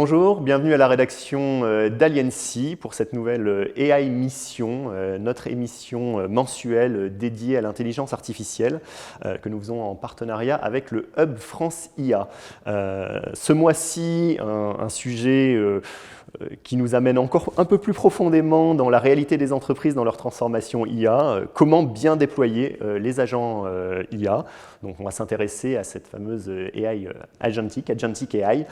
Bonjour, bienvenue à la rédaction d'Aliency pour cette nouvelle AI Mission, notre émission mensuelle dédiée à l'intelligence artificielle que nous faisons en partenariat avec le Hub France IA. Ce mois-ci, un sujet qui nous amène encore un peu plus profondément dans la réalité des entreprises dans leur transformation IA, comment bien déployer les agents IA. Donc on va s'intéresser à cette fameuse AI agentic AI,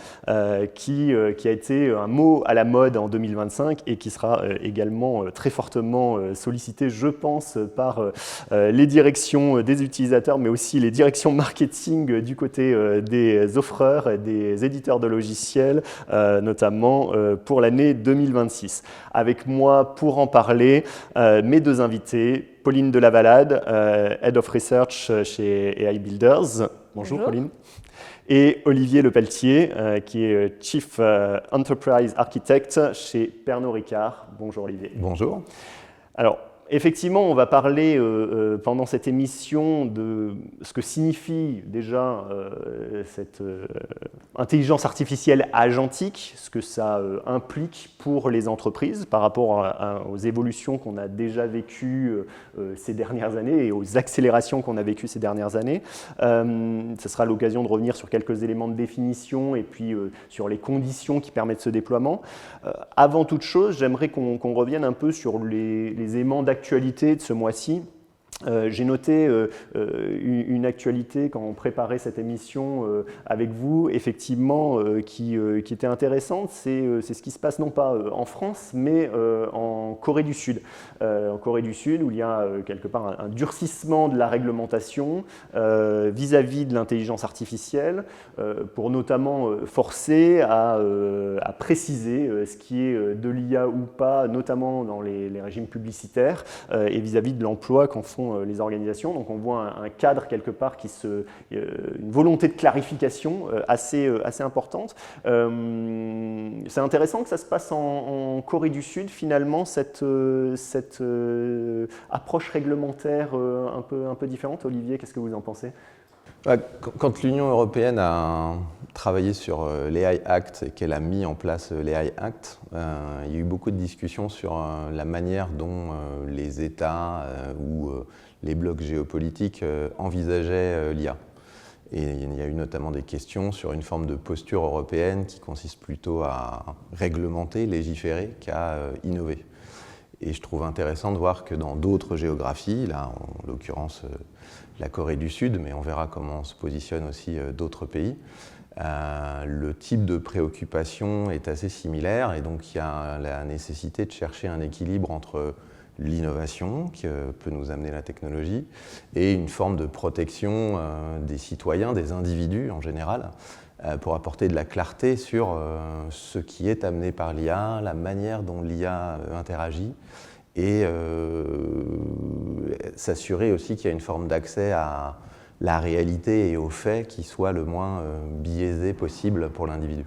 qui a été un mot à la mode en 2025 et qui sera également très fortement sollicité, je pense, par les directions des utilisateurs, mais aussi les directions marketing du côté des offreurs et des éditeurs de logiciels, notamment pour l'année 2026. Avec moi pour en parler, mes deux invités, Pauline Delavalade, Head of Research chez AI Builders. Bonjour Pauline. Et Olivier Lepelletier, qui est Chief Enterprise Architect chez Pernod Ricard. Bonjour Olivier. Bonjour. Alors, effectivement, on va parler pendant cette émission de ce que signifie déjà cette intelligence artificielle agentique, ce que ça implique pour les entreprises par rapport aux évolutions qu'on a déjà vécues ces dernières années et aux accélérations qu'on a vécues ces dernières années. Ce sera l'occasion de revenir sur quelques éléments de définition et puis sur les conditions qui permettent ce déploiement. Avant toute chose, j'aimerais qu'on revienne un peu sur les éléments d'actualité de ce mois-ci. J'ai noté une actualité quand on préparait cette émission avec vous, effectivement, qui était intéressante. C'est ce qui se passe non pas en France, mais en Corée du Sud. En Corée du Sud, où il y a quelque part un durcissement de la réglementation vis-à-vis de l'intelligence artificielle, pour notamment forcer à préciser ce qui est de l'IA ou pas, notamment dans les régimes publicitaires et vis-à-vis de l'emploi qu'en font les organisations. Donc on voit un cadre quelque part une volonté de clarification assez importante. C'est intéressant que ça se passe en Corée du Sud, finalement, cette approche réglementaire un peu différente. Olivier, qu'est-ce que vous en pensez ? Quand l'Union européenne a travaillé sur l'AI Act et qu'elle a mis en place l'AI Act, il y a eu beaucoup de discussions sur la manière dont les États ou les blocs géopolitiques envisageaient l'IA. Et il y a eu notamment des questions sur une forme de posture européenne qui consiste plutôt à réglementer, légiférer, qu'à innover. Et je trouve intéressant de voir que dans d'autres géographies, là en l'occurrence la Corée du Sud, mais on verra comment se positionnent aussi d'autres pays, le type de préoccupation est assez similaire et donc il y a la nécessité de chercher un équilibre entre l'innovation que peut nous amener la technologie et une forme de protection des citoyens, des individus en général, pour apporter de la clarté sur ce qui est amené par l'IA, la manière dont l'IA interagit et s'assurer aussi qu'il y a une forme d'accès à la réalité et aux faits qui soit le moins biaisé possible pour l'individu.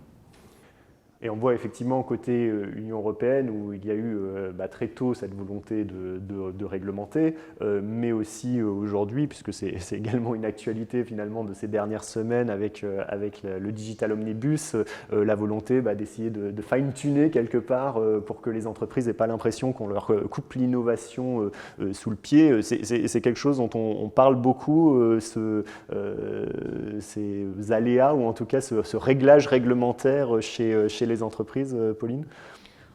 Et on voit effectivement côté Union européenne où il y a eu très tôt cette volonté de réglementer, mais aussi aujourd'hui, puisque c'est également une actualité finalement de ces dernières semaines avec le Digital Omnibus, la volonté d'essayer de fine-tuner quelque part pour que les entreprises n'aient pas l'impression qu'on leur coupe l'innovation sous le pied. C'est quelque chose dont on parle beaucoup, ces aléas ou en tout cas ce réglage réglementaire chez les entreprises, Pauline ?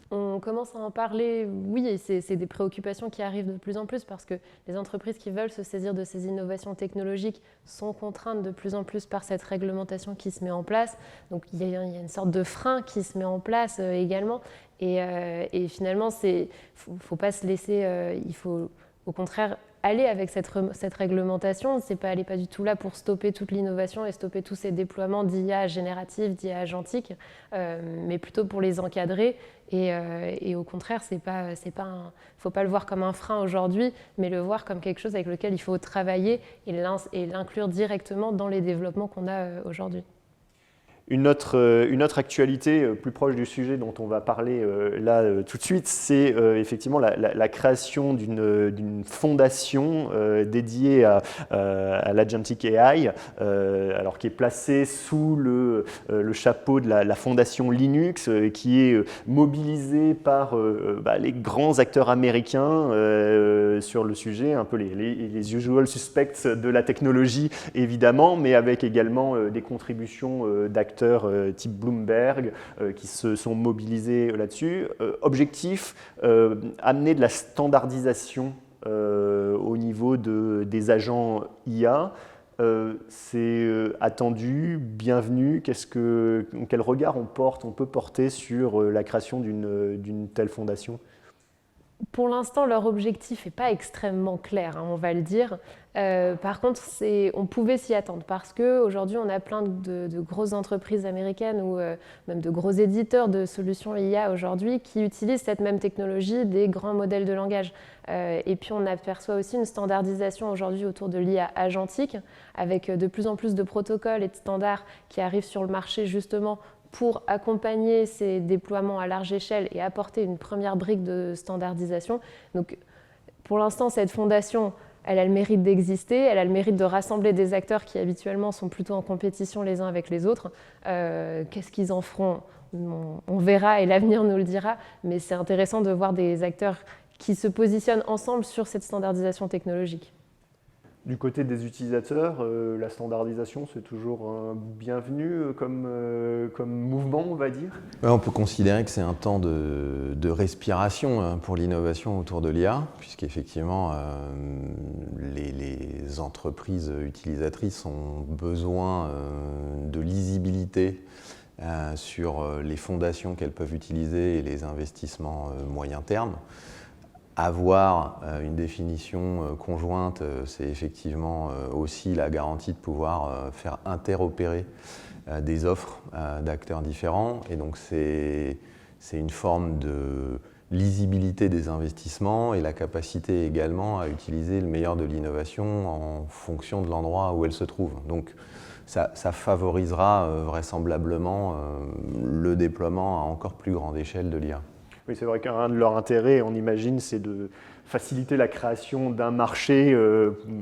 On commence à en parler, oui, et c'est des préoccupations qui arrivent de plus en plus parce que les entreprises qui veulent se saisir de ces innovations technologiques sont contraintes de plus en plus par cette réglementation qui se met en place. Donc il y a une sorte de frein qui se met en place également. Et finalement, faut pas se laisser, il faut au contraire aller avec cette réglementation. C'est pas aller pas du tout là pour stopper toute l'innovation et stopper tous ces déploiements d'IA générative, d'IA agentique, mais plutôt pour les encadrer. Et au contraire, faut pas le voir comme un frein aujourd'hui, mais le voir comme quelque chose avec lequel il faut travailler et l'inclure directement dans les développements qu'on a aujourd'hui. Une autre actualité plus proche du sujet dont on va parler là tout de suite, c'est effectivement la création d'une fondation dédiée à l'Agentic AI, alors qui est placée sous le chapeau de la fondation Linux, qui est mobilisée par les grands acteurs américains sur le sujet, un peu les usual suspects de la technologie évidemment, mais avec également des contributions d'acteurs type Bloomberg qui se sont mobilisés là-dessus. Objectif, amener de la standardisation au niveau des agents IA. C'est attendu, bienvenu. Quel regard on peut porter sur la création d'une telle fondation ? Pour l'instant, leur objectif n'est pas extrêmement clair, on va le dire. Par contre, on pouvait s'y attendre parce qu'aujourd'hui, on a plein de grosses entreprises américaines ou même de gros éditeurs de solutions IA aujourd'hui qui utilisent cette même technologie des grands modèles de langage. Et puis, on aperçoit aussi une standardisation aujourd'hui autour de l'IA agentique avec de plus en plus de protocoles et de standards qui arrivent sur le marché justement pour accompagner ces déploiements à large échelle et apporter une première brique de standardisation. Donc, pour l'instant, cette fondation, elle a le mérite d'exister, elle a le mérite de rassembler des acteurs qui habituellement sont plutôt en compétition les uns avec les autres. Qu'est-ce qu'ils en feront ? On verra et l'avenir nous le dira, mais c'est intéressant de voir des acteurs qui se positionnent ensemble sur cette standardisation technologique. Du côté des utilisateurs, la standardisation, c'est toujours bienvenu comme mouvement, on va dire. On peut considérer que c'est un temps de respiration pour l'innovation autour de l'IA, puisqu'effectivement, les entreprises utilisatrices ont besoin de lisibilité sur les fondations qu'elles peuvent utiliser et les investissements moyen terme. Avoir une définition conjointe, c'est effectivement aussi la garantie de pouvoir faire interopérer des offres d'acteurs différents. Et donc c'est une forme de lisibilité des investissements et la capacité également à utiliser le meilleur de l'innovation en fonction de l'endroit où elle se trouve. Donc ça favorisera vraisemblablement le déploiement à encore plus grande échelle de l'IA. Oui, c'est vrai qu'un de leurs intérêts, on imagine, c'est de faciliter la création d'un marché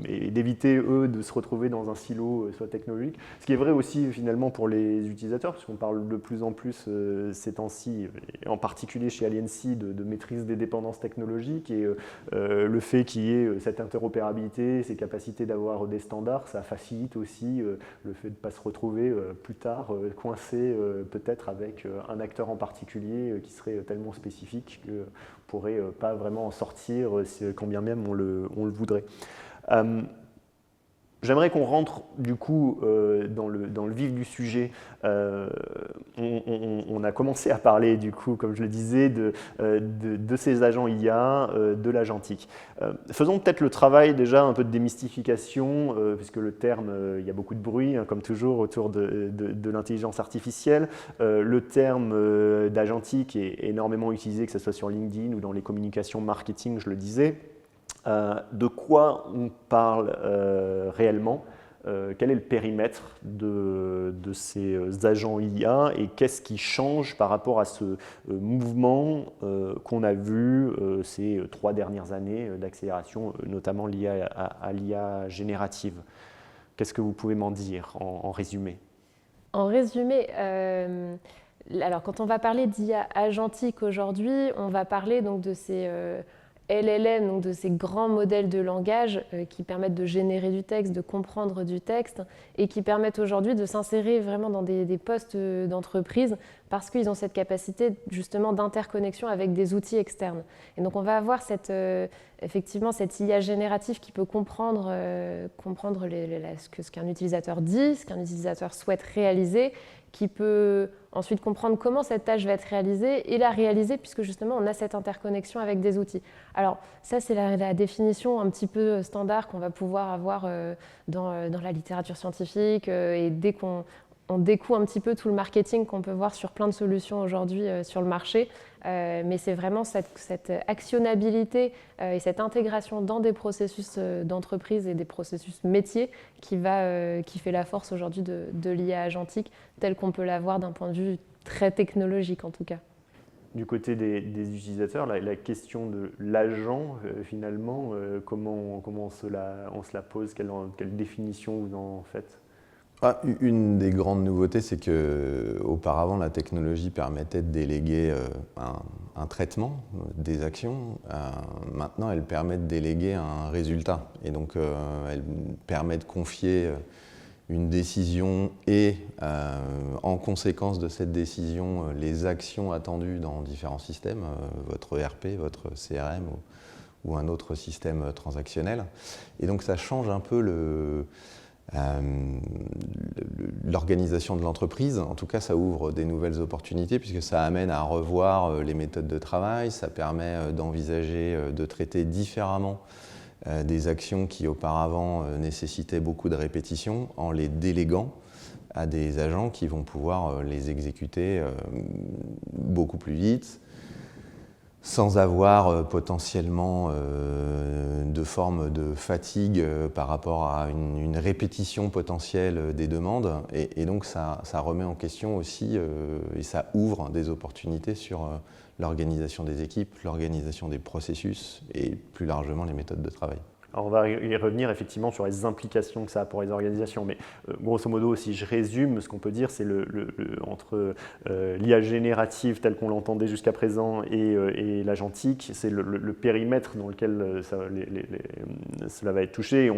et d'éviter, eux, de se retrouver dans un silo soit technologique. Ce qui est vrai aussi, finalement, pour les utilisateurs, parce qu'on parle de plus en plus ces temps-ci, et en particulier chez Aliency, de maîtrise des dépendances technologiques et le fait qu'il y ait cette interopérabilité, ces capacités d'avoir des standards, ça facilite aussi le fait de ne pas se retrouver plus tard coincé peut-être avec un acteur en particulier qui serait tellement spécifique qu'on ne pourrait pas vraiment en sortir quand bien même on le voudrait. J'aimerais qu'on rentre du coup dans le vif du sujet. On a commencé à parler du coup, comme je le disais, de ces agents IA, de l'agentique. Faisons peut-être le travail déjà un peu de démystification, puisque le terme, il y a beaucoup de bruit, hein, comme toujours, autour de l'intelligence artificielle. Le terme d'agentique est énormément utilisé, que ce soit sur LinkedIn ou dans les communications marketing, je le disais. De quoi on parle réellement, quel est le périmètre de ces agents IA et qu'est-ce qui change par rapport à ce mouvement qu'on a vu ces 3 dernières années d'accélération, notamment liée à l'IA générative. Qu'est-ce que vous pouvez m'en dire en résumé ? En résumé, alors quand on va parler d'IA agentique aujourd'hui, on va parler donc de ces LLM, donc de ces grands modèles de langage qui permettent de générer du texte, de comprendre du texte et qui permettent aujourd'hui de s'insérer vraiment dans des postes d'entreprise parce qu'ils ont cette capacité justement d'interconnexion avec des outils externes. Et donc on va avoir effectivement cette IA générative qui peut comprendre ce qu'un utilisateur dit, ce qu'un utilisateur souhaite réaliser, qui peut ensuite comprendre comment cette tâche va être réalisée et la réaliser puisque justement on a cette interconnexion avec des outils. Alors ça c'est la définition un petit peu standard qu'on va pouvoir avoir dans la littérature scientifique et dès qu'on on découle un petit peu tout le marketing qu'on peut voir sur plein de solutions aujourd'hui sur le marché. Mais c'est vraiment cette actionnabilité et cette intégration dans des processus d'entreprise et des processus métiers qui fait la force aujourd'hui de l'IA agentique, telle qu'on peut la voir d'un point de vue très technologique en tout cas. Du côté des utilisateurs, la question de l'agent, finalement, comment on se la pose, quelle définition vous en faites? Une des grandes nouveautés, c'est qu'auparavant, la technologie permettait de déléguer un traitement des actions. Maintenant, elle permet de déléguer un résultat. Et donc, elle permet de confier une décision et, en conséquence de cette décision, les actions attendues dans différents systèmes, votre ERP, votre CRM ou un autre système transactionnel. Et donc, ça change un peu l'organisation de l'entreprise. En tout cas, ça ouvre des nouvelles opportunités puisque ça amène à revoir les méthodes de travail, ça permet d'envisager de traiter différemment des actions qui auparavant nécessitaient beaucoup de répétition en les déléguant à des agents qui vont pouvoir les exécuter beaucoup plus vite, sans avoir potentiellement de forme de fatigue par rapport à une répétition potentielle des demandes. Et donc ça remet en question aussi et ça ouvre des opportunités sur l'organisation des équipes, l'organisation des processus et plus largement les méthodes de travail. Alors on va y revenir effectivement sur les implications que ça a pour les organisations, mais grosso modo, si je résume, ce qu'on peut dire, c'est entre l'IA générative telle qu'on l'entendait jusqu'à présent et l'agentique, c'est le périmètre dans lequel cela va être touché.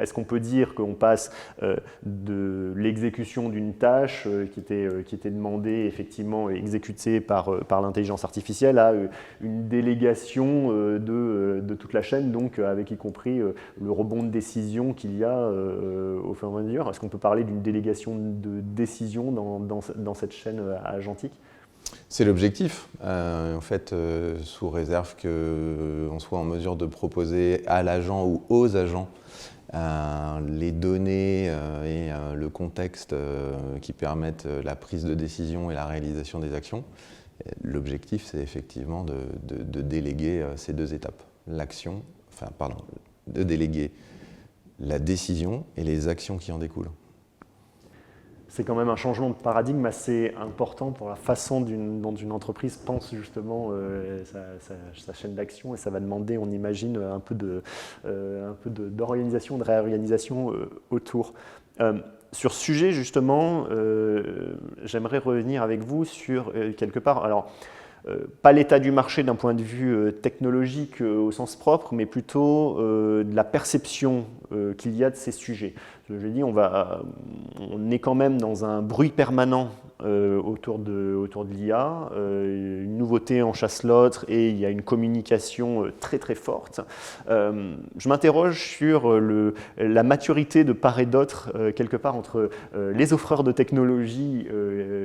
Est-ce qu'on peut dire qu'on passe de l'exécution d'une tâche qui était demandée, effectivement exécutée par l'intelligence artificielle à une délégation de toute la chaîne, donc avec y compris le rebond de décision qu'il y a au fur et à mesure? Est-ce qu'on peut parler d'une délégation de décision dans cette chaîne agentique? C'est l'objectif, en fait, sous réserve qu'on soit en mesure de proposer à l'agent ou aux agents les données et le contexte qui permettent la prise de décision et la réalisation des actions. L'objectif, c'est effectivement de déléguer ces deux étapes. De déléguer la décision et les actions qui en découlent. C'est quand même un changement de paradigme assez important pour la façon dont une entreprise pense justement sa chaîne d'action, et ça va demander, on imagine, un peu d'organisation, de réorganisation autour. Sur ce sujet, justement, j'aimerais revenir avec vous sur quelque part. Alors, pas l'état du marché d'un point de vue technologique au sens propre, mais plutôt de la perception qu'il y a de ces sujets. Je dis, on est quand même dans un bruit permanent autour de l'IA, une nouveauté en chasse l'autre, et il y a une communication très très forte. Je m'interroge sur la maturité de part et d'autre, quelque part entre les offreurs de technologie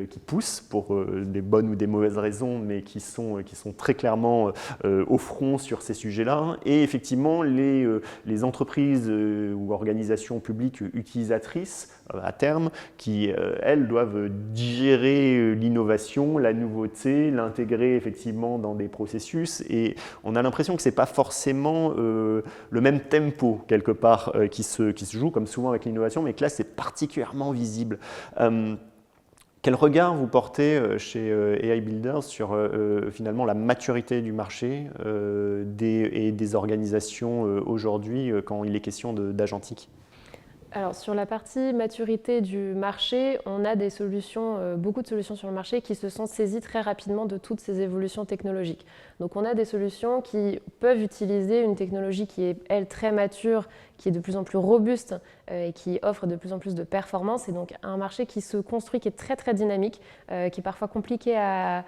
qui poussent pour des bonnes ou des mauvaises raisons, mais qui sont très clairement au front sur ces sujets-là, et effectivement les entreprises ou organisations publiques utilisatrices à terme, qui, elles, doivent digérer l'innovation, la nouveauté, l'intégrer effectivement dans des processus. Et on a l'impression que ce n'est pas forcément le même tempo, quelque part, qui se joue, comme souvent avec l'innovation, mais que là, c'est particulièrement visible. Quel regard vous portez chez AI Builders sur finalement la maturité du marché et des organisations aujourd'hui quand il est question d'agentique? Alors sur la partie maturité du marché, on a des solutions, beaucoup de solutions sur le marché qui se sont saisies très rapidement de toutes ces évolutions technologiques. Donc on a des solutions qui peuvent utiliser une technologie qui est, elle, très mature, qui est de plus en plus robuste et qui offre de plus en plus de performances. Et donc un marché qui se construit, qui est très très dynamique, qui est parfois compliqué à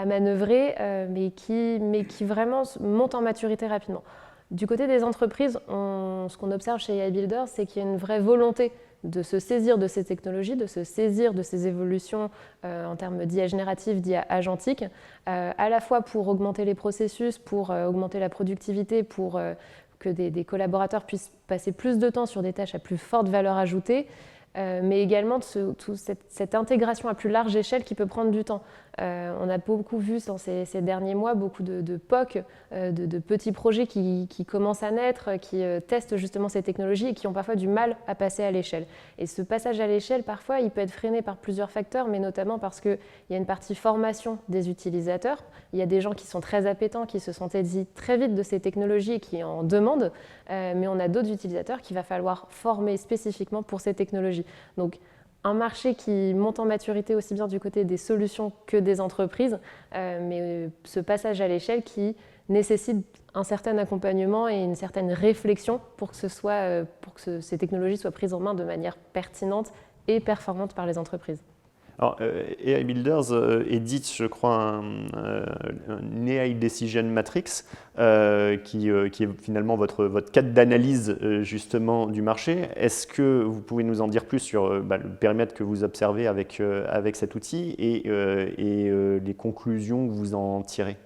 manœuvrer, mais qui vraiment monte en maturité rapidement. Du côté des entreprises, ce qu'on observe chez AI Builders, c'est qu'il y a une vraie volonté de se saisir de ces technologies, de se saisir de ces évolutions en termes d'IA générative, d'IA agentique, à la fois pour augmenter les processus, pour augmenter la productivité, pour que des collaborateurs puissent passer plus de temps sur des tâches à plus forte valeur ajoutée, mais également de cette intégration à plus large échelle qui peut prendre du temps. On a beaucoup vu dans ces derniers mois beaucoup de POC, de petits projets qui commencent à naître, qui testent justement ces technologies et qui ont parfois du mal à passer à l'échelle. Et ce passage à l'échelle, parfois, il peut être freiné par plusieurs facteurs, mais notamment parce qu'il y a une partie formation des utilisateurs. Il y a des gens qui sont très appétents, qui se sont saisis très vite de ces technologies et qui en demandent, mais on a d'autres utilisateurs qu'il va falloir former spécifiquement pour ces technologies. Donc, un marché qui monte en maturité aussi bien du côté des solutions que des entreprises, mais ce passage à l'échelle qui nécessite un certain accompagnement et une certaine réflexion pour que ces technologies soient prises en main de manière pertinente et performante par les entreprises. Alors, AI Builders édite, je crois, un AI Decision Matrix qui est finalement votre cadre d'analyse justement du marché. Est-ce que vous pouvez nous en dire plus sur le périmètre que vous observez avec cet outil et les conclusions que vous en tirez?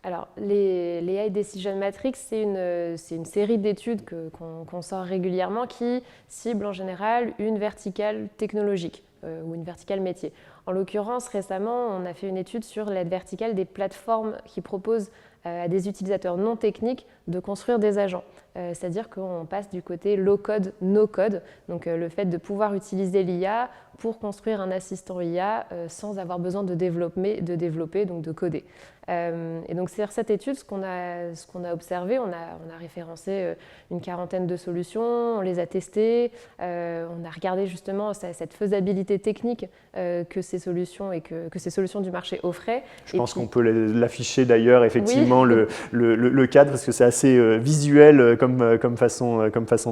Alors, les AI Decision Matrix, c'est une série d'études qu'on sort régulièrement qui ciblent en général une verticale technologique ou une verticale métier. En l'occurrence, récemment, on a fait une étude sur la verticale des plateformes qui proposent à des utilisateurs non techniques de construire des agents. C'est-à-dire qu'on passe du côté low-code, no-code, donc le fait de pouvoir utiliser l'IA pour construire un assistant IA sans avoir besoin de développer, donc de coder. Et donc sur cette étude, ce qu'on a observé, on a référencé une quarantaine de solutions, on les a testées, on a regardé justement cette faisabilité technique que ces solutions et que ces solutions du marché offraient. Je pense qu'on peut l'afficher d'ailleurs, effectivement, oui. le cadre, parce que c'est assez visuel comme façon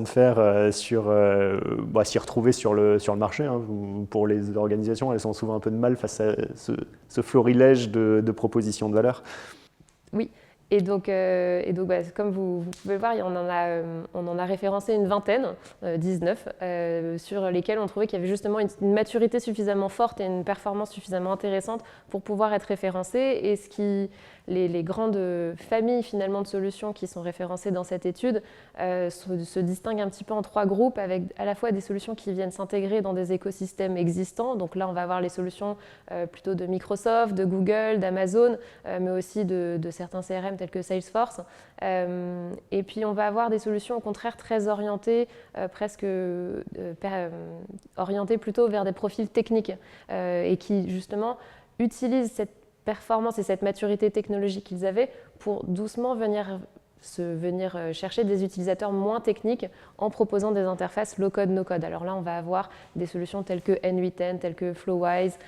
de faire, s'y retrouver sur le marché. Hein. Pour les organisations, elles ont souvent un peu de mal face à ce florilège de propositions de valeur. Oui. Et donc comme vous pouvez le voir, on en a référencé une vingtaine, 19, sur lesquelles on trouvait qu'il y avait justement une maturité suffisamment forte et une performance suffisamment intéressante pour pouvoir être référencées. Et les grandes familles finalement de solutions qui sont référencées dans cette étude se distinguent un petit peu en 3 groupes, avec à la fois des solutions qui viennent s'intégrer dans des écosystèmes existants. Donc là, on va avoir les solutions plutôt de Microsoft, de Google, d'Amazon, mais aussi de certains CRM tels que Salesforce. Et puis, on va avoir des solutions au contraire très orientées, orientées plutôt vers des profils techniques et qui justement utilisent cette performance et cette maturité technologique qu'ils avaient pour doucement venir chercher des utilisateurs moins techniques en proposant des interfaces low-code, no-code. Alors là, on va avoir des solutions telles que N8N, telles que Flowise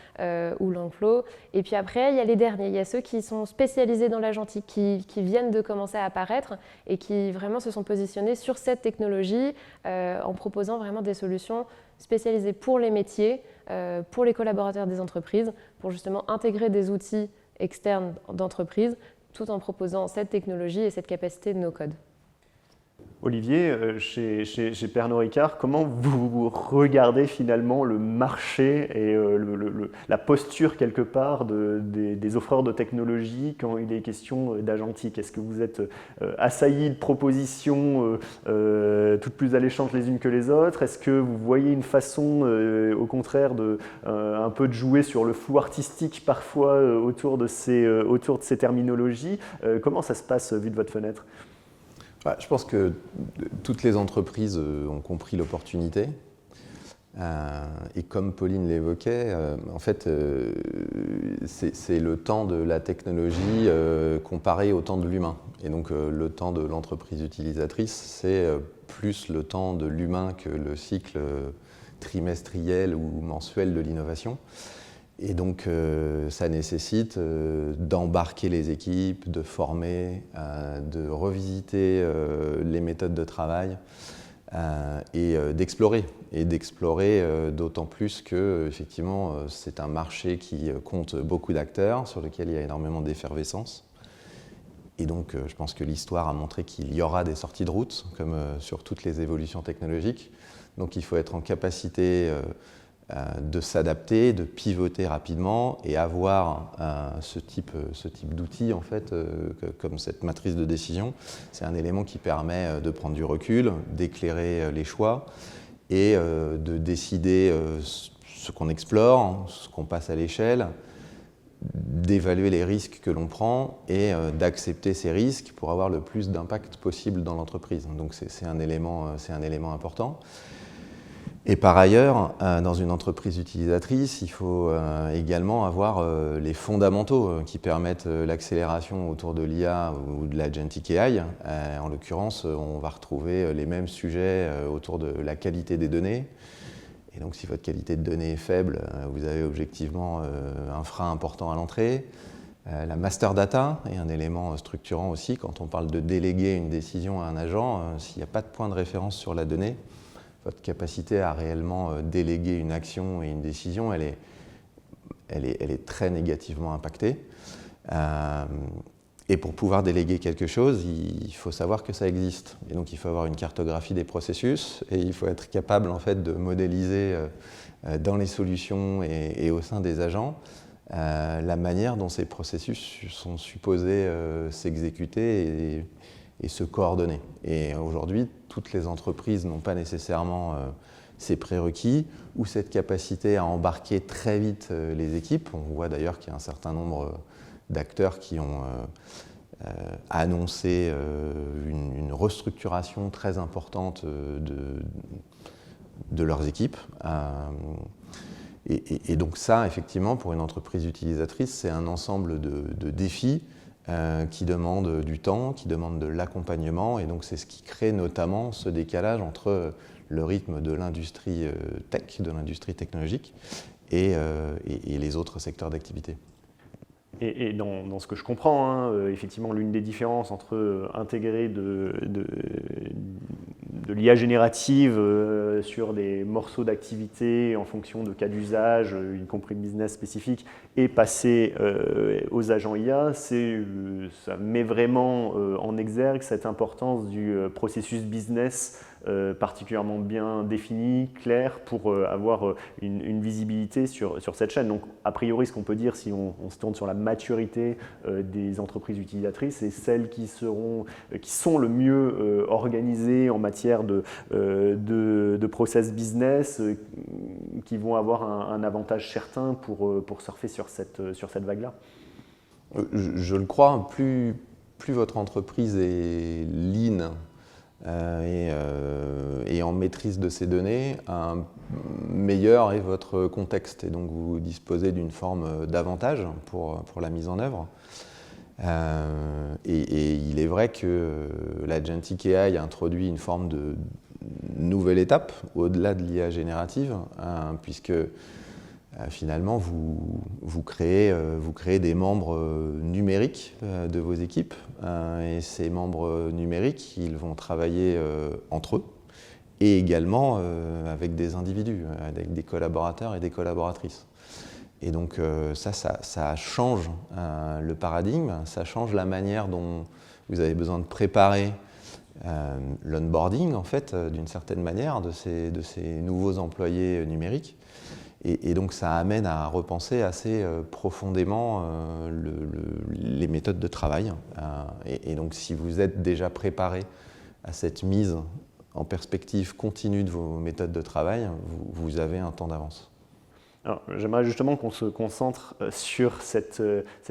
ou Langflow. Et puis après, il y a les derniers. Il y a ceux qui sont spécialisés dans l'agentique, qui viennent de commencer à apparaître et qui vraiment se sont positionnés sur cette technologie en proposant vraiment des solutions spécialisées pour les métiers, pour les collaborateurs des entreprises, pour justement intégrer des outils externes d'entreprise, tout en proposant cette technologie et cette capacité de no-code. Olivier, chez Pernod Ricard, comment vous regardez finalement le marché et la posture quelque part des offreurs de technologie quand il est question d'agentique? Est-ce que vous êtes assaillis de propositions toutes plus alléchantes les unes que les autres? Est-ce que vous voyez une façon, au contraire, un peu de jouer sur le flou artistique parfois autour de ces terminologies? Comment ça se passe vu de votre fenêtre? Je pense que toutes les entreprises ont compris l'opportunité. Et comme Pauline l'évoquait, en fait, c'est le temps de la technologie comparé au temps de l'humain. Et donc, le temps de l'entreprise utilisatrice, c'est plus le temps de l'humain que le cycle trimestriel ou mensuel de l'innovation. Et donc, ça nécessite d'embarquer les équipes, de former, de revisiter les méthodes de travail et d'explorer. Et d'explorer d'autant plus que, effectivement, c'est un marché qui compte beaucoup d'acteurs, sur lequel il y a énormément d'effervescence. Et donc, je pense que l'histoire a montré qu'il y aura des sorties de route, comme sur toutes les évolutions technologiques. Donc, il faut être en capacité de s'adapter, de pivoter rapidement et avoir ce type d'outils en fait, comme cette matrice de décision. C'est un élément qui permet de prendre du recul, d'éclairer les choix et de décider ce qu'on explore, ce qu'on passe à l'échelle, d'évaluer les risques que l'on prend et d'accepter ces risques pour avoir le plus d'impact possible dans l'entreprise. Donc c'est un élément important. Et par ailleurs, dans une entreprise utilisatrice, il faut également avoir les fondamentaux qui permettent l'accélération autour de l'IA ou de l'Agentic AI. En l'occurrence, on va retrouver les mêmes sujets autour de la qualité des données. Et donc, si votre qualité de données est faible, vous avez objectivement un frein important à l'entrée. La master data est un élément structurant aussi. Quand on parle de déléguer une décision à un agent, s'il n'y a pas de point de référence sur la donnée, votre capacité à réellement déléguer une action et une décision, elle est très négativement impactée. Et pour pouvoir déléguer quelque chose, il faut savoir que ça existe. Et donc il faut avoir une cartographie des processus et il faut être capable en fait, de modéliser dans les solutions et au sein des agents la manière dont ces processus sont supposés s'exécuter et se coordonner. Et aujourd'hui, toutes les entreprises n'ont pas nécessairement ces prérequis ou cette capacité à embarquer très vite les équipes. On voit d'ailleurs qu'il y a un certain nombre d'acteurs qui ont annoncé une restructuration très importante de leurs équipes. Et donc ça, effectivement, pour une entreprise utilisatrice, c'est un ensemble de défis qui demandent du temps, qui demandent de l'accompagnement. Et donc c'est ce qui crée notamment ce décalage entre le rythme de l'industrie tech, de l'industrie technologique, et les autres secteurs d'activité. Et dans ce que je comprends, effectivement, l'une des différences entre intégrer de l'IA générative sur des morceaux d'activité en fonction de cas d'usage, y compris de business spécifique, et passer aux agents IA, ça met vraiment en exergue cette importance du processus business particulièrement bien défini, clair, pour avoir une visibilité sur cette chaîne. Donc, a priori, ce qu'on peut dire, si on se tourne sur la maturité des entreprises utilisatrices, c'est celles qui sont le mieux organisées en matière de process business, qui vont avoir un avantage certain pour surfer sur cette vague-là. Je le crois, plus votre entreprise est lean, et en maîtrise de ces données, meilleur est votre contexte et donc vous disposez d'une forme d'avantage pour la mise en œuvre. Et il est vrai que l'Agentic AI introduit une forme de nouvelle étape au-delà de l'IA générative, puisque finalement vous créez des membres numériques de vos équipes et ces membres numériques, ils vont travailler entre eux et également avec des individus, avec des collaborateurs et des collaboratrices. Et donc ça change le paradigme, ça change la manière dont vous avez besoin de préparer l'onboarding en fait, d'une certaine manière de ces nouveaux employés numériques. Et donc ça amène à repenser assez profondément les méthodes de travail. Et donc si vous êtes déjà préparé à cette mise en perspective continue de vos méthodes de travail, vous avez un temps d'avance. Alors, j'aimerais justement qu'on se concentre sur cette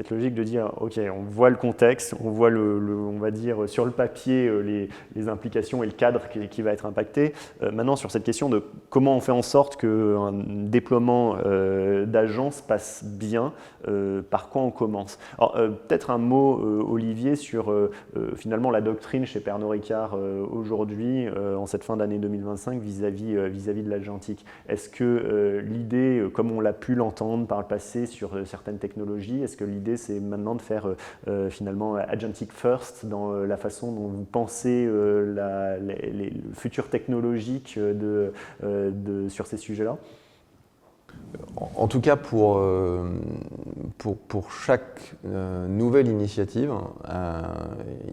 logique de dire, ok, on voit le contexte, on voit on va dire sur le papier les implications et le cadre qui va être impacté. Maintenant, sur cette question de comment on fait en sorte qu'un déploiement d'agents se passe bien, par quoi on commence. Alors, peut-être un mot, Olivier, sur finalement la doctrine chez Pernod Ricard aujourd'hui, en cette fin d'année 2025, vis-à-vis de l'Agentic. Est-ce que l'idée, comme on l'a pu l'entendre par le passé sur certaines technologies, est-ce que l'idée c'est maintenant de faire finalement Agentic First dans la façon dont vous pensez les futurs technologiques sur ces sujets-là? En tout cas, pour chaque nouvelle initiative,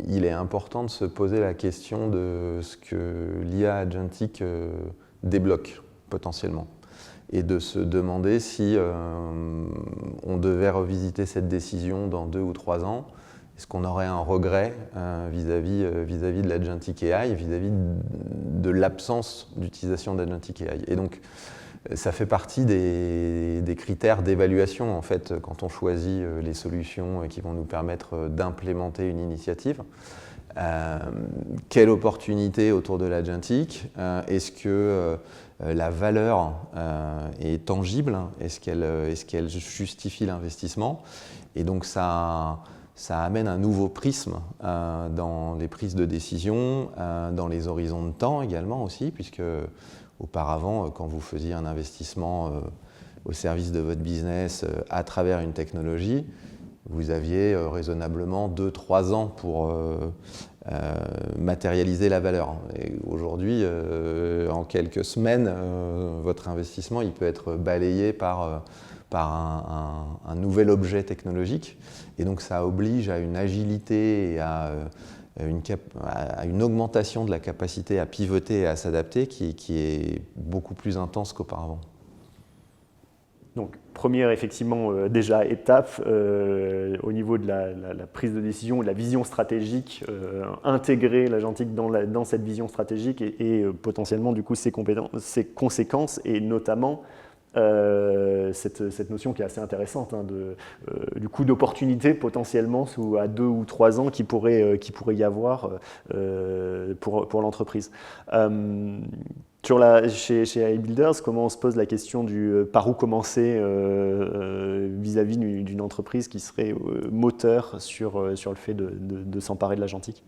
il est important de se poser la question de ce que l'IA agentique débloque potentiellement et de se demander si on devait revisiter cette décision dans 2 ou 3 ans. Est-ce qu'on aurait un regret vis-à-vis de l'Agentic AI, vis-à-vis de l'absence d'utilisation d'Agentic AI. Et donc, ça fait partie des critères d'évaluation, en fait, quand on choisit les solutions qui vont nous permettre d'implémenter une initiative. Quelle opportunité autour de l'agentic? Est-ce que la valeur est tangible? Est-ce qu'elle justifie l'investissement? Et donc ça amène un nouveau prisme dans les prises de décision, dans les horizons de temps également aussi, puisque auparavant, quand vous faisiez un investissement au service de votre business à travers une technologie, vous aviez raisonnablement 2-3 ans pour matérialiser la valeur. Et aujourd'hui, en quelques semaines, votre investissement il peut être balayé par un nouvel objet technologique. Et donc ça oblige à une agilité et à une augmentation de la capacité à pivoter et à s'adapter qui est beaucoup plus intense qu'auparavant. Donc, première effectivement déjà étape au niveau de la prise de décision, de la vision stratégique, intégrer l'agentique dans cette vision stratégique et potentiellement du coup ses conséquences et notamment cette notion qui est assez intéressante du coût d'opportunité potentiellement à 2 ou 3 ans qui pourrait y avoir pour l'entreprise. Chez iBuilders, comment on se pose la question par où commencer vis-à-vis d'une entreprise qui serait moteur sur le fait de s'emparer de l'agentique?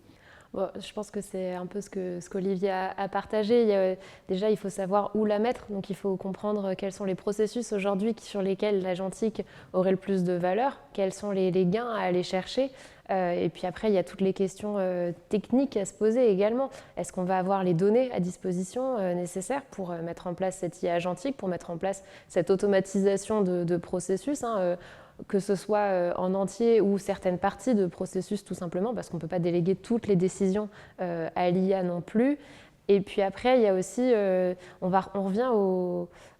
Bon, je pense que c'est un peu ce qu'Olivier a partagé. Déjà, il faut savoir où la mettre. Donc, il faut comprendre quels sont les processus aujourd'hui sur lesquels l'agentique aurait le plus de valeur, quels sont les gains à aller chercher. Et puis après, il y a toutes les questions techniques à se poser également. Est-ce qu'on va avoir les données à disposition nécessaires pour mettre en place cette IA agentique, pour mettre en place cette automatisation de processus que ce soit en entier ou certaines parties de processus tout simplement, parce qu'on ne peut pas déléguer toutes les décisions à l'IA non plus. Et puis après, il y a aussi, on revient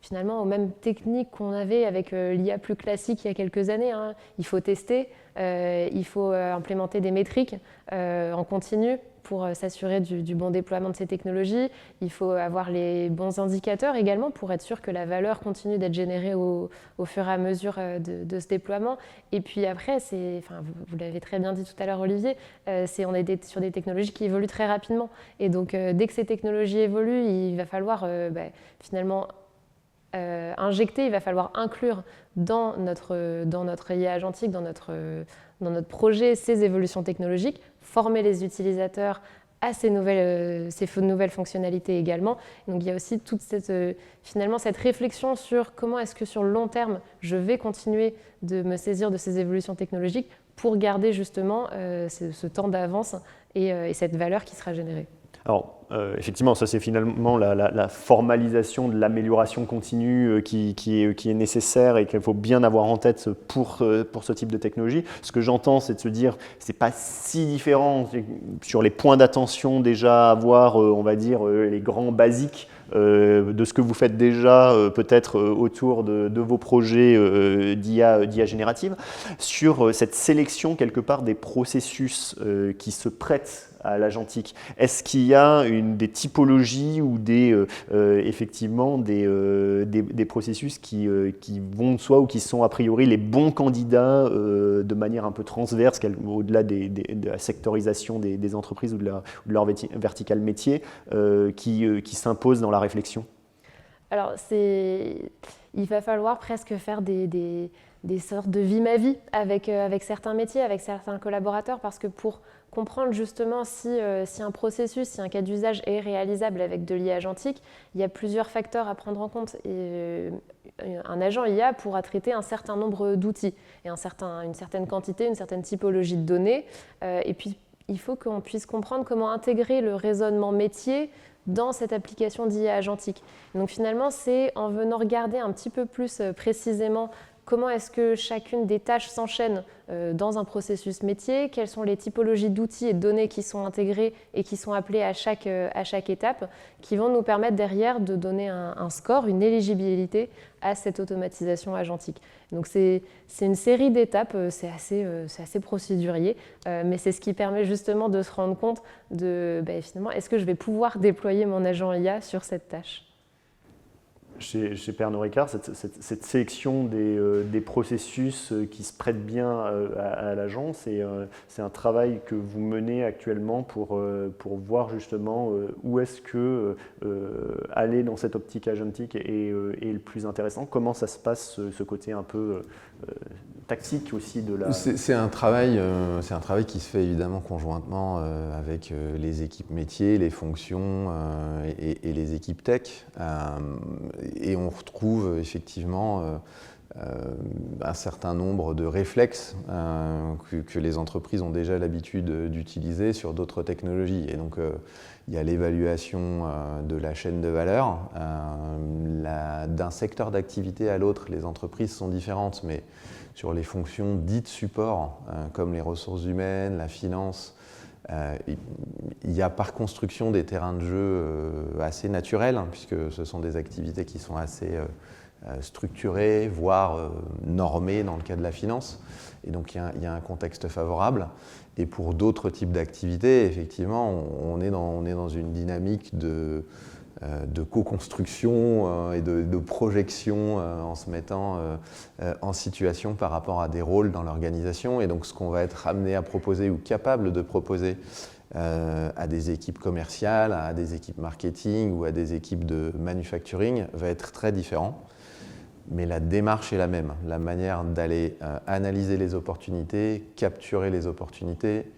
finalement aux mêmes techniques qu'on avait avec l'IA plus classique il y a quelques années. Il faut tester, il faut implémenter des métriques en continu pour s'assurer du bon déploiement de ces technologies. Il faut avoir les bons indicateurs également pour être sûr que la valeur continue d'être générée au fur et à mesure de ce déploiement. Et puis après, vous l'avez très bien dit tout à l'heure Olivier, on est sur des technologies qui évoluent très rapidement. Et donc dès que ces technologies évoluent, il va falloir finalement injecter, il va falloir inclure dans notre IA agentique, dans notre projet, ces évolutions technologiques, former les utilisateurs à ces nouvelles fonctionnalités également. Donc il y a aussi toute finalement cette réflexion sur comment est-ce que sur le long terme, je vais continuer de me saisir de ces évolutions technologiques pour garder justement ce temps d'avance et cette valeur qui sera générée. Alors, effectivement, ça c'est finalement la formalisation de l'amélioration continue qui est nécessaire et qu'il faut bien avoir en tête pour ce type de technologie. Ce que j'entends, c'est de se dire, c'est pas si différent sur les points d'attention déjà à avoir, on va dire, les grands basiques de ce que vous faites déjà peut-être autour de vos projets d'IA générative, sur cette sélection quelque part des processus qui se prêtent à l'agentique. Est-ce qu'il y a des typologies ou effectivement des processus qui vont de soi ou qui sont a priori les bons candidats de manière un peu transverse, au-delà de la sectorisation des entreprises ou de leur verticale métier, qui s'imposent dans la réflexion? Alors, il va falloir presque faire des sortes de vie ma vie avec certains métiers, avec certains collaborateurs, parce que pour comprendre justement si un processus, si un cas d'usage est réalisable avec de l'IA agentique, il y a plusieurs facteurs à prendre en compte. Et un agent IA pourra traiter un certain nombre d'outils et une certaine quantité, une certaine typologie de données. Et puis, il faut qu'on puisse comprendre comment intégrer le raisonnement métier dans cette application d'IA agentique. Donc finalement, c'est en venant regarder un petit peu plus précisément comment est-ce que chacune des tâches s'enchaîne dans un processus métier, quelles sont les typologies d'outils et de données qui sont intégrées et qui sont appelées à chaque étape, qui vont nous permettre derrière de donner un score, une éligibilité à cette automatisation agentique. Donc c'est une série d'étapes, c'est assez procédurier, mais c'est ce qui permet justement de se rendre compte de finalement, est-ce que je vais pouvoir déployer mon agent IA sur cette tâche ? Chez Pernod Ricard, cette sélection des processus qui se prêtent bien à l'agent, c'est un travail que vous menez actuellement pour voir justement où est-ce que aller dans cette optique agentique est le plus intéressant. Comment ça se passe, ce côté un peu tactique aussi de la… C'est un travail qui se fait évidemment conjointement avec les équipes métiers, les fonctions et les équipes tech. Et on retrouve effectivement un certain nombre de réflexes que les entreprises ont déjà l'habitude d'utiliser sur d'autres technologies. Et donc, il y a l'évaluation de la chaîne de valeur. D'un secteur d'activité à l'autre, les entreprises sont différentes, mais sur les fonctions dites support, comme les ressources humaines, la finance, il y a par construction des terrains de jeu assez naturels, puisque ce sont des activités qui sont assez structurées, voire normées dans le cas de la finance. Et donc il y a un contexte favorable. Et pour d'autres types d'activités, effectivement, on est dans une dynamique de co-construction et de projection en se mettant en situation par rapport à des rôles dans l'organisation. Et donc ce qu'on va être amené à proposer ou capable de proposer à des équipes commerciales, à des équipes marketing ou à des équipes de manufacturing va être très différent. Mais la démarche est la même. La manière d'aller analyser les opportunités, capturer les opportunités,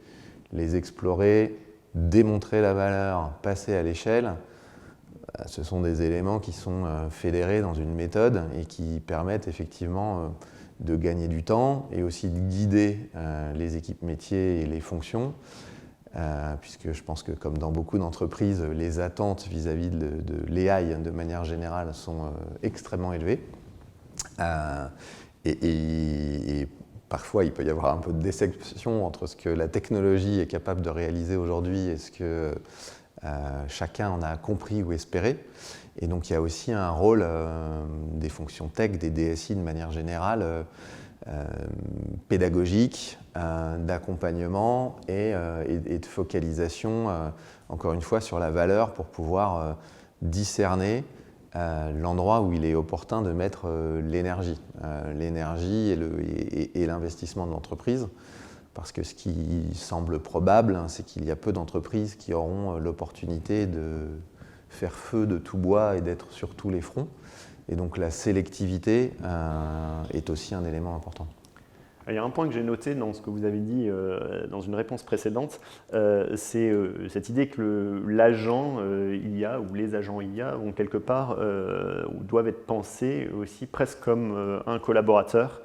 les explorer, démontrer la valeur, passer à l'échelle, ce sont des éléments qui sont fédérés dans une méthode et qui permettent effectivement de gagner du temps et aussi de guider les équipes métiers et les fonctions, puisque je pense que comme dans beaucoup d'entreprises, les attentes vis-à-vis de l'AI de manière générale sont extrêmement élevées. Et parfois, il peut y avoir un peu de déception entre ce que la technologie est capable de réaliser aujourd'hui et ce que chacun en a compris ou espéré. Et donc il y a aussi un rôle des fonctions tech, des DSI de manière générale, pédagogique, d'accompagnement et de focalisation, encore une fois, sur la valeur pour pouvoir discerner l'endroit où il est opportun de mettre l'énergie. L'énergie et l'investissement de l'entreprise. Parce que ce qui semble probable, c'est qu'il y a peu d'entreprises qui auront l'opportunité de faire feu de tout bois et d'être sur tous les fronts. Et donc la sélectivité est aussi un élément important. Il y a un point que j'ai noté dans ce que vous avez dit dans une réponse précédente, c'est cette idée que l'agent IA ou les agents IA vont quelque part ou doivent être pensés aussi presque comme un collaborateur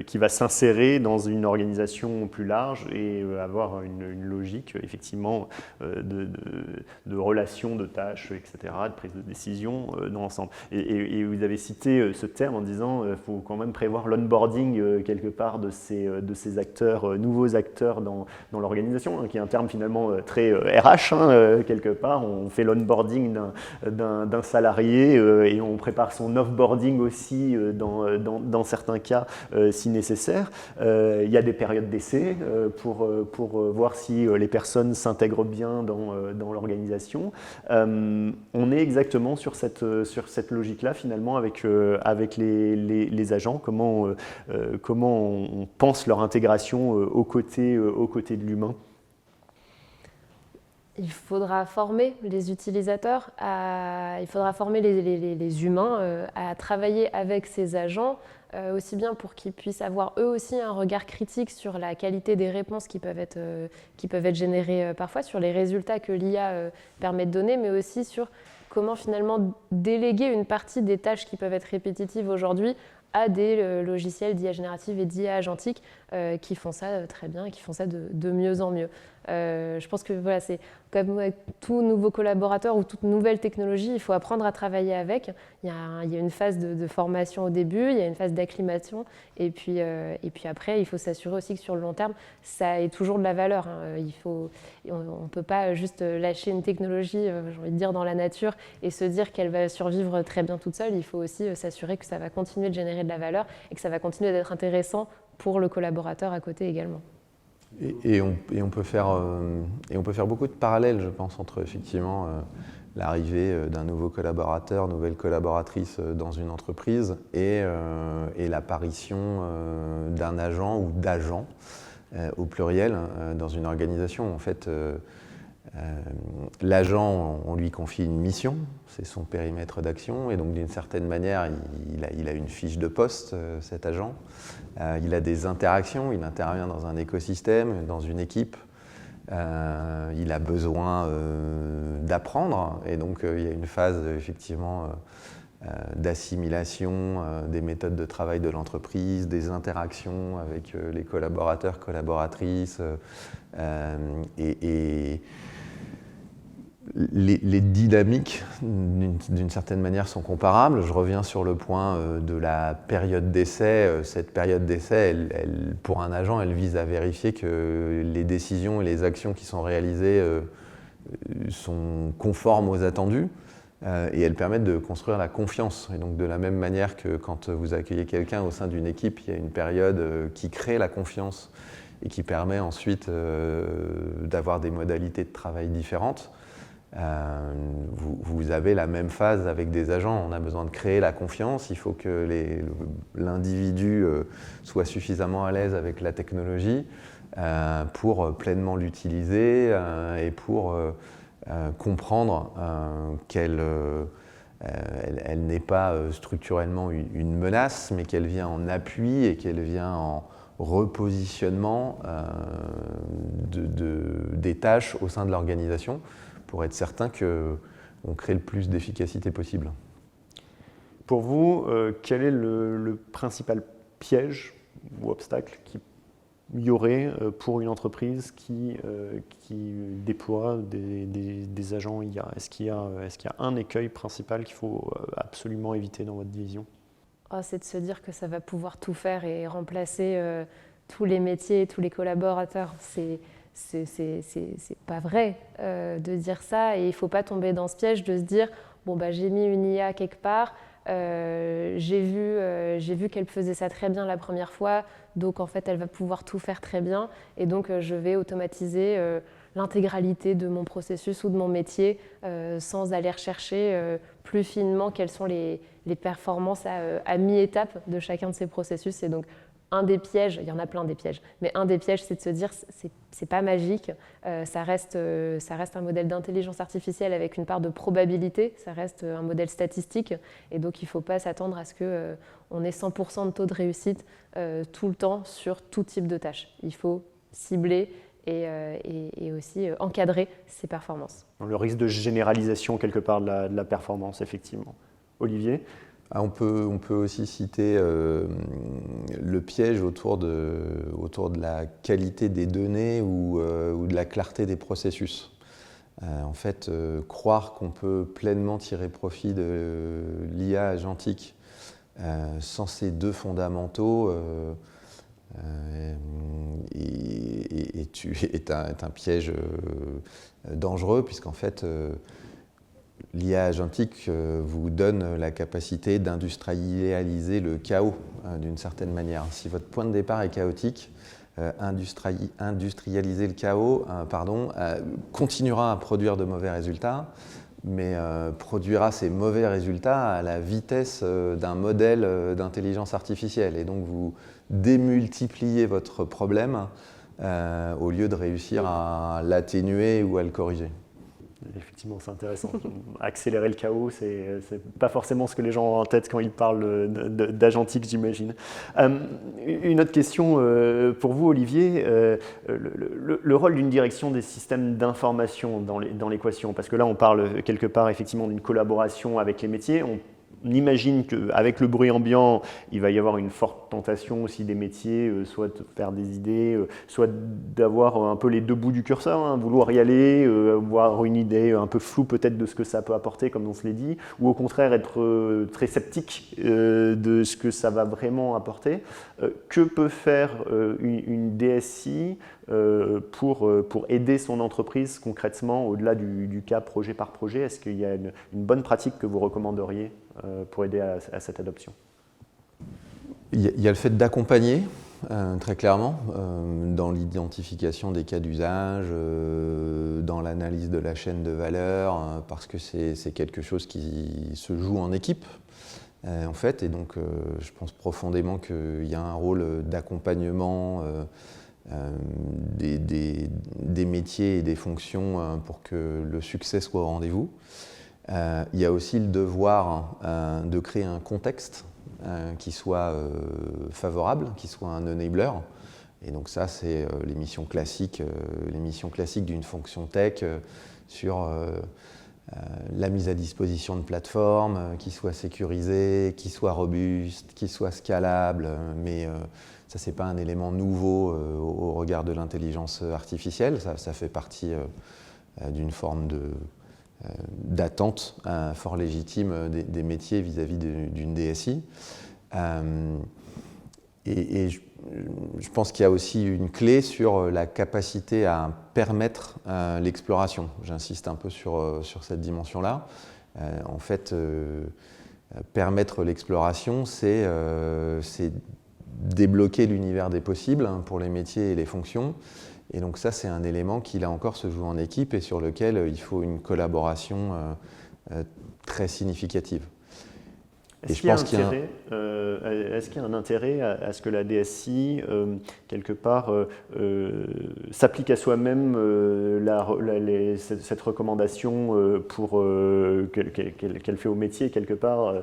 qui va s'insérer dans une organisation plus large et avoir une logique effectivement de relations, de tâches, etc., de prise de décision dans l'ensemble. Et vous avez cité ce terme en disant qu'il faut quand même prévoir l'onboarding quelque part de ces acteurs, nouveaux acteurs dans l'organisation, qui est un terme finalement très RH, quelque part. On fait l'onboarding d'un salarié et on prépare son offboarding aussi dans certains cas si nécessaire. Il y a des périodes d'essai pour voir si les personnes s'intègrent bien dans l'organisation. On est exactement sur cette logique-là finalement avec les agents, comment on pense leur intégration aux côtés de l'humain. Il faudra former les utilisateurs, il faudra former les humains à travailler avec ces agents, aussi bien pour qu'ils puissent avoir eux aussi un regard critique sur la qualité des réponses qui peuvent être générées parfois, sur les résultats que l'IA permet de donner, mais aussi sur comment finalement déléguer une partie des tâches qui peuvent être répétitives aujourd'hui à des logiciels d'IA générative et d'IA agentique qui font ça très bien et qui font ça de mieux en mieux. Je pense que voilà, c'est comme avec tout nouveau collaborateur ou toute nouvelle technologie, il faut apprendre à travailler avec. Il y a une phase de formation au début, il y a une phase d'acclimation, et puis après, il faut s'assurer aussi que sur le long terme, ça ait toujours de la valeur. On ne peut pas juste lâcher une technologie, j'ai envie de dire, dans la nature et se dire qu'elle va survivre très bien toute seule. Il faut aussi s'assurer que ça va continuer de générer de la valeur et que ça va continuer d'être intéressant pour le collaborateur à côté également. Et on peut faire beaucoup de parallèles, je pense, entre effectivement l'arrivée d'un nouveau collaborateur, nouvelle collaboratrice dans une entreprise et l'apparition d'un agent ou d'agents au pluriel dans une organisation. En fait, l'agent, on lui confie une mission, c'est son périmètre d'action, et donc d'une certaine manière, il a une fiche de poste, cet agent. Il a des interactions, il intervient dans un écosystème, dans une équipe. Il a besoin d'apprendre, et donc il y a une phase effectivement d'assimilation des méthodes de travail de l'entreprise, des interactions avec les collaborateurs, collaboratrices, et les dynamiques, d'une certaine manière, sont comparables. Je reviens sur le point de la période d'essai. Cette période d'essai, pour un agent, elle vise à vérifier que les décisions et les actions qui sont réalisées sont conformes aux attendus, et elles permettent de construire la confiance. Et donc, de la même manière que quand vous accueillez quelqu'un au sein d'une équipe, il y a une période qui crée la confiance et qui permet ensuite d'avoir des modalités de travail différentes. Vous avez la même phase avec des agents. On a besoin de créer la confiance. Il faut que l'individu soit suffisamment à l'aise avec la technologie pour pleinement l'utiliser et pour comprendre qu'elle n'est pas structurellement une menace, mais qu'elle vient en appui et qu'elle vient en repositionnement des tâches au sein de l'organisation, pour être certain qu'on crée le plus d'efficacité possible. Pour vous, quel est le principal piège ou obstacle qu'il y aurait pour une entreprise qui déploie des agents IA? Est-ce qu'il y a un écueil principal qu'il faut absolument éviter dans votre vision? C'est de se dire que ça va pouvoir tout faire et remplacer tous les métiers, tous les collaborateurs. C'est pas vrai de dire ça, et il ne faut pas tomber dans ce piège de se dire bon bah j'ai mis une IA quelque part, j'ai vu qu'elle faisait ça très bien la première fois, donc en fait elle va pouvoir tout faire très bien, et donc je vais automatiser l'intégralité de mon processus ou de mon métier sans aller rechercher plus finement quelles sont les performances à mi-étape de chacun de ces processus. Et donc un des pièges, il y en a plein des pièges, mais un des pièges, c'est de se dire c'est pas magique, ça reste un modèle d'intelligence artificielle avec une part de probabilité, ça reste un modèle statistique, et donc il ne faut pas s'attendre à ce qu'on ait 100% de taux de réussite tout le temps sur tout type de tâches. Il faut cibler et aussi encadrer ses performances. Le risque de généralisation quelque part de la performance, effectivement. Olivier ? On peut aussi citer le piège autour de la qualité des données ou de la clarté des processus. En fait, croire qu'on peut pleinement tirer profit de l'IA agentique sans ces deux fondamentaux est un piège dangereux, puisqu'en fait, l'IA agentique vous donne la capacité d'industrialiser le chaos d'une certaine manière. Si votre point de départ est chaotique, industrialiser le chaos continuera à produire de mauvais résultats, mais produira ces mauvais résultats à la vitesse d'un modèle d'intelligence artificielle. Et donc vous démultipliez votre problème au lieu de réussir à l'atténuer ou à le corriger. Effectivement, c'est intéressant. Accélérer le chaos, c'est pas forcément ce que les gens ont en tête quand ils parlent d'agentique, j'imagine. Une autre question pour vous, Olivier. Le rôle d'une direction des systèmes d'information dans l'équation, parce que là, on parle quelque part effectivement d'une collaboration avec les métiers. imagine qu'avec le bruit ambiant, il va y avoir une forte tentation aussi des métiers, soit de faire des idées, soit d'avoir un peu les deux bouts du curseur, hein, vouloir y aller, avoir une idée un peu floue peut-être de ce que ça peut apporter, comme on se l'est dit, ou au contraire être très sceptique de ce que ça va vraiment apporter. Que peut faire une DSI pour aider son entreprise concrètement au-delà du cas projet par projet? Est-ce qu'il y a une bonne pratique que vous recommanderiez pour aider à cette adoption? Il y a le fait d'accompagner, très clairement, dans l'identification des cas d'usage, dans l'analyse de la chaîne de valeur, parce que c'est quelque chose qui se joue en équipe, en fait, et donc je pense profondément qu'il y a un rôle d'accompagnement des métiers et des fonctions pour que le succès soit au rendez-vous. Il y a aussi le devoir de créer un contexte qui soit favorable, qui soit un enabler. Et donc ça, c'est les missions classiques d'une fonction tech sur la mise à disposition de plateformes qui soient sécurisées, qui soient robustes, qui soient scalables, mais ça, ce n'est pas un élément nouveau au regard de l'intelligence artificielle. Ça fait partie d'une forme d'attente fort légitime des métiers vis-à-vis d'une DSI. Et je pense qu'il y a aussi une clé sur la capacité à permettre l'exploration. J'insiste un peu sur cette dimension-là. En fait, permettre l'exploration, c'est débloquer l'univers des possibles pour les métiers et les fonctions. Et donc ça, c'est un élément qui, là encore, se joue en équipe et sur lequel il faut une collaboration très significative. Est-ce qu'il y a un intérêt à ce que la DSI, quelque part, s'applique à soi-même cette recommandation qu'elle fait au métier, quelque part,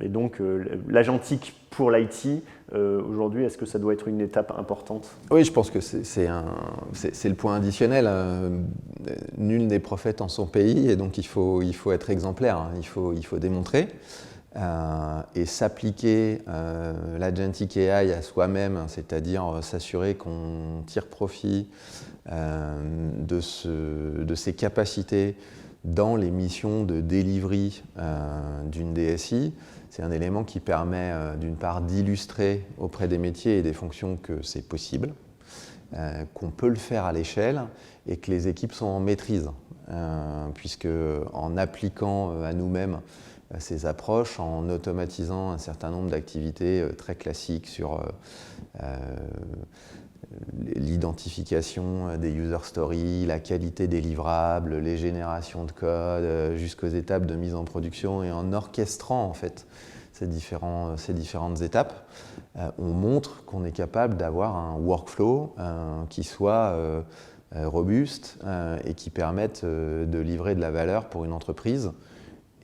et donc l'agentique pour l'IT, aujourd'hui, est-ce que ça doit être une étape importante? Oui, je pense que c'est le point additionnel. Nul n'est prophète en son pays, et donc il faut être exemplaire, hein. Il faut démontrer. Et s'appliquer l'agentic AI à soi-même, c'est-à-dire s'assurer qu'on tire profit de ses capacités dans les missions de delivery d'une DSI, c'est un élément qui permet d'une part d'illustrer auprès des métiers et des fonctions que c'est possible, qu'on peut le faire à l'échelle et que les équipes sont en maîtrise, puisque en appliquant à nous-mêmes ces approches, en automatisant un certain nombre d'activités très classiques sur l'identification des user stories, la qualité des livrables, les générations de code, jusqu'aux étapes de mise en production, et en orchestrant en fait ces différentes étapes, on montre qu'on est capable d'avoir un workflow qui soit robuste et qui permette de livrer de la valeur pour une entreprise.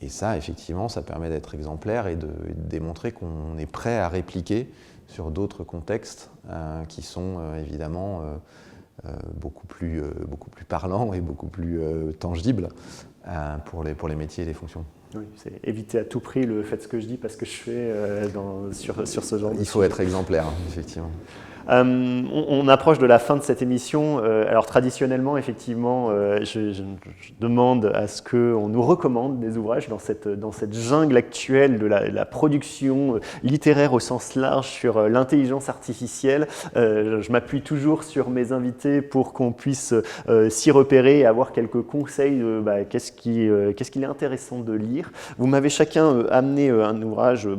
Et ça, effectivement, ça permet d'être exemplaire et de démontrer qu'on est prêt à répliquer sur d'autres contextes qui sont évidemment beaucoup plus parlants et beaucoup plus tangibles pour les métiers et les fonctions. Oui, c'est éviter à tout prix le faites ce que je dis parce que je fais sur ce genre de Il faut être exemplaire, effectivement. On approche de la fin de cette émission. Alors traditionnellement, effectivement, je demande à ce qu'on nous recommande des ouvrages dans cette jungle actuelle de la production littéraire au sens large sur l'intelligence artificielle. Je m'appuie toujours sur mes invités pour qu'on puisse s'y repérer et avoir quelques conseils de qu'est-ce qu'il est intéressant de lire. Vous m'avez chacun amené un ouvrage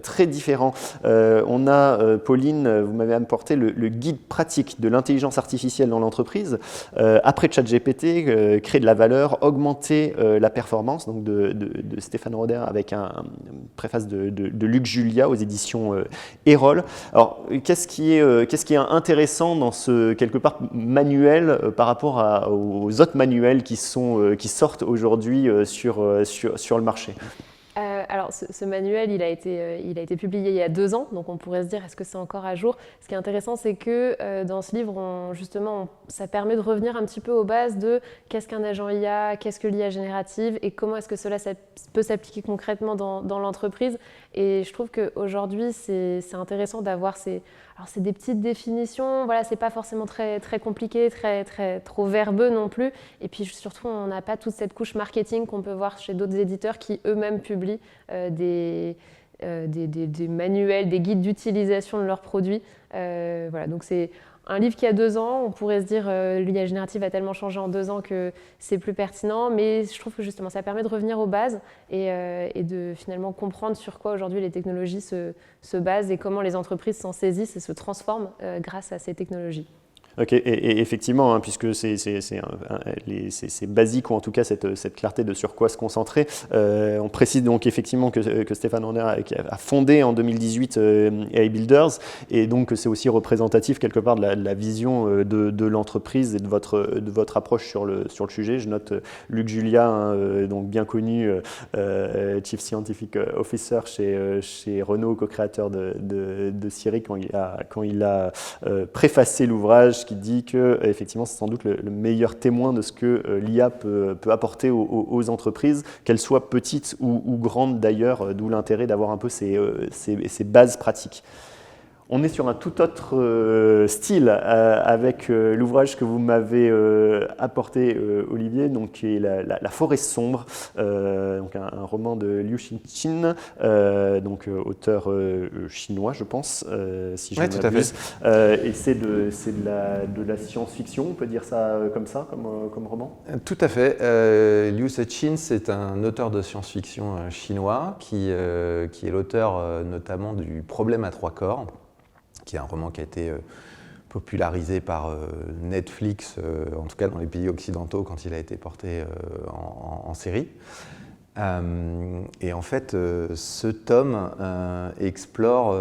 très différent. On a, Pauline, vous m'avez apporté le guide pratique de l'intelligence artificielle dans l'entreprise, après ChatGPT, créer de la valeur, augmenter la performance, donc de Stéphane Roder avec une préface de Luc Julia aux éditions Erol. Alors, qu'est-ce qui est intéressant dans ce, quelque part, manuel par rapport aux autres manuels qui sortent aujourd'hui sur le marché? Alors, ce manuel, il a été publié il y a 2 ans, donc on pourrait se dire, est-ce que c'est encore à jour? Ce qui est intéressant, c'est que dans ce livre, ça permet de revenir un petit peu aux bases de qu'est-ce qu'un agent IA, qu'est-ce que l'IA générative et comment est-ce que cela peut s'appliquer concrètement dans l'entreprise. Et je trouve qu'aujourd'hui, c'est intéressant d'avoir alors c'est des petites définitions, voilà, c'est pas forcément très, très compliqué, trop verbeux non plus. Et puis surtout, on n'a pas toute cette couche marketing qu'on peut voir chez d'autres éditeurs qui eux-mêmes publient des manuels, des guides d'utilisation de leurs produits. Voilà, donc c'est un livre qui a 2 ans, on pourrait se dire l'IA générative a tellement changé en 2 ans que c'est plus pertinent, mais je trouve que justement ça permet de revenir aux bases et de finalement comprendre sur quoi aujourd'hui les technologies se basent et comment les entreprises s'en saisissent et se transforment grâce à ces technologies. Ok, et effectivement, puisque c'est basique, ou en tout cas cette clarté de sur quoi se concentrer, on précise donc effectivement que Stéphane Horner a fondé en 2018 AI Builders, et donc c'est aussi représentatif quelque part de la vision de l'entreprise et de votre approche sur le sujet. Je note Luc Julia, donc bien connu, Chief Scientific Officer chez Renault, co-créateur de Siri, quand il a préfacé l'ouvrage, qui dit que effectivement c'est sans doute le meilleur témoin de ce que l'IA peut apporter aux entreprises, qu'elles soient petites ou grandes d'ailleurs, d'où l'intérêt d'avoir un peu ces bases pratiques. On est sur un tout autre style avec l'ouvrage que vous m'avez apporté, Olivier, donc, qui est la forêt sombre, donc un roman de Liu Xinqin, donc auteur chinois, je pense, si je ne m'abuse. Et c'est de la science-fiction, on peut dire ça comme ça, comme roman? Tout à fait. Liu Xinqin, c'est un auteur de science-fiction chinois qui est l'auteur notamment du Problème à 3 corps, qui est un roman qui a été popularisé par Netflix, en tout cas dans les pays occidentaux, quand il a été porté en série. Et en fait, ce tome explore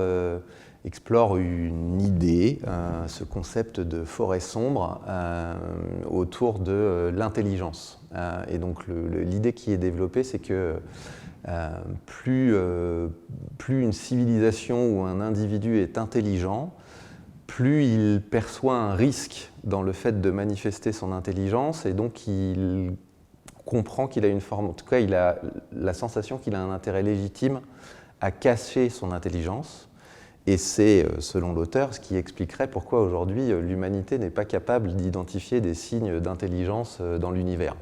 une idée, ce concept de forêt sombre autour de l'intelligence. Et donc l'idée qui est développée, c'est que plus une civilisation ou un individu est intelligent, plus il perçoit un risque dans le fait de manifester son intelligence, et donc il comprend qu'il a une forme, en tout cas il a la sensation qu'il a un intérêt légitime à cacher son intelligence. Et c'est, selon l'auteur, ce qui expliquerait pourquoi aujourd'hui l'humanité n'est pas capable d'identifier des signes d'intelligence dans l'univers.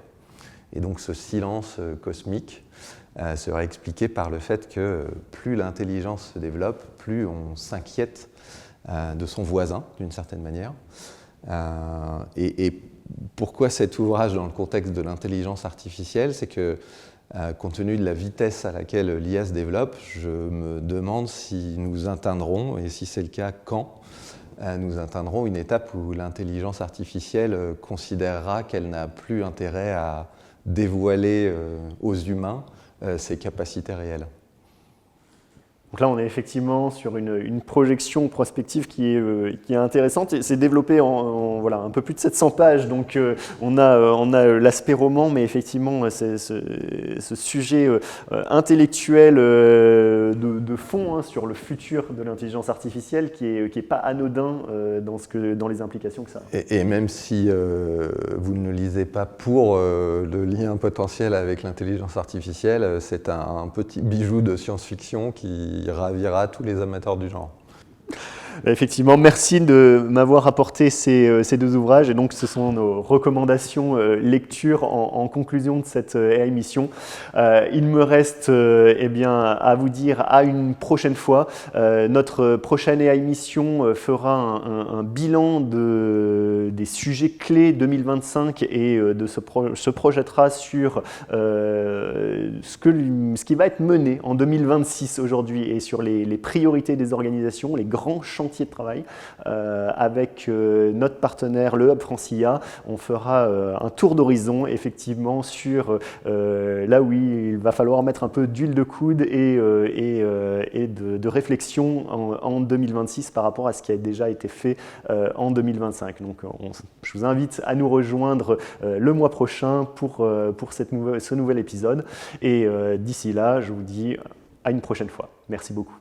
Et donc ce silence cosmique serait expliqué par le fait que plus l'intelligence se développe, plus on s'inquiète de son voisin, d'une certaine manière. Et pourquoi cet ouvrage dans le contexte de l'intelligence artificielle? C'est que, compte tenu de la vitesse à laquelle l'IA se développe, je me demande si nous atteindrons, et si c'est le cas, quand nous atteindrons une étape où l'intelligence artificielle considérera qu'elle n'a plus intérêt à dévoiler aux humains ses capacités réelles. Donc là, on est effectivement sur une projection prospective qui est intéressante. Et c'est développé en voilà, un peu plus de 700 pages. Donc on a l'aspect roman, mais effectivement, ce sujet intellectuel de fond sur le futur de l'intelligence artificielle qui est pas anodin dans les implications que ça a. Et même si vous ne lisez pas pour le lien potentiel avec l'intelligence artificielle, c'est un petit bijou de science-fiction qui ravira tous les amateurs du genre. Effectivement, merci de m'avoir apporté ces 2 ouvrages, et donc ce sont nos recommandations lecture en conclusion de cette émission. Il me reste à vous dire à une prochaine fois. Notre prochaine émission fera un bilan des sujets clés 2025 et se projettera sur ce qui va être mené en 2026 aujourd'hui, et sur les priorités des organisations, les grands chantiers de travail. Avec notre partenaire, le Hub Francia, on fera un tour d'horizon effectivement sur là où il va falloir mettre un peu d'huile de coude et de réflexion en 2026 par rapport à ce qui a déjà été fait en 2025. Donc je vous invite à nous rejoindre le mois prochain pour ce nouvel épisode. Et Et d'ici là, je vous dis à une prochaine fois. Merci beaucoup.